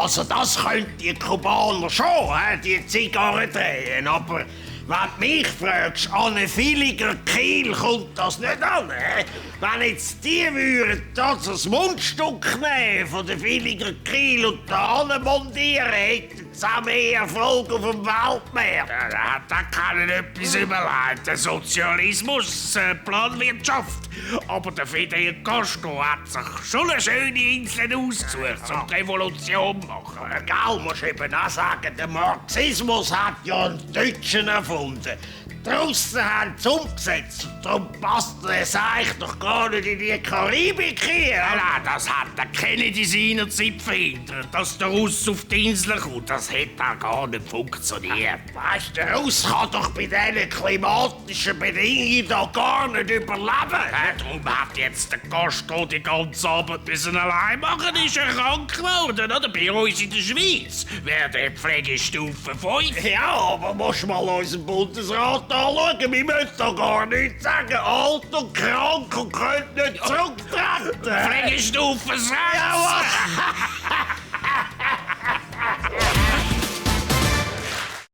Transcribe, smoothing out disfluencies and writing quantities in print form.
Also das können die Kubaner schon, die Zigarren drehen, aber wenn du mich fragst, an einen Villiger Kiel kommt das nicht an. Wenn jetzt die würden das Mundstück nehmen von der Villiger Kiel und da montieren, hätten sie auch mehr Erfolg auf dem Weltmeer. Da kann ich etwas überlegen. Der Sozialismus, Planwirtschaft. Aber der Fidel Castro hat sich schon eine schöne Insel ausgesucht, um die Revolution zu machen. Gell, musst eben auch sagen, der Marxismus hat ja einen Deutschen erfunden. Die Russen haben es umgesetzt. Darum passt es eigentlich doch gar nicht in die Karibik hier. Nein, das hat der Kennedy seinerzeit verhindert. Dass der Russ auf die Insel kommt, das hätte auch gar nicht funktioniert. Weisst, der Russ kann doch bei diesen klimatischen Bedingungen da gar nicht überleben. Darum hat jetzt der Castro die ganze Arbeit müssen allein machen. Ist er krank geworden, oder? Bei uns in der Schweiz wäre der Pflegestufe 5. Ja, aber musst mal unseren Bundesrat anschauen. Wir müssen da gar nichts sagen. Alt und krank und können nicht zurücktreten. Pflegestufe 6. Ja,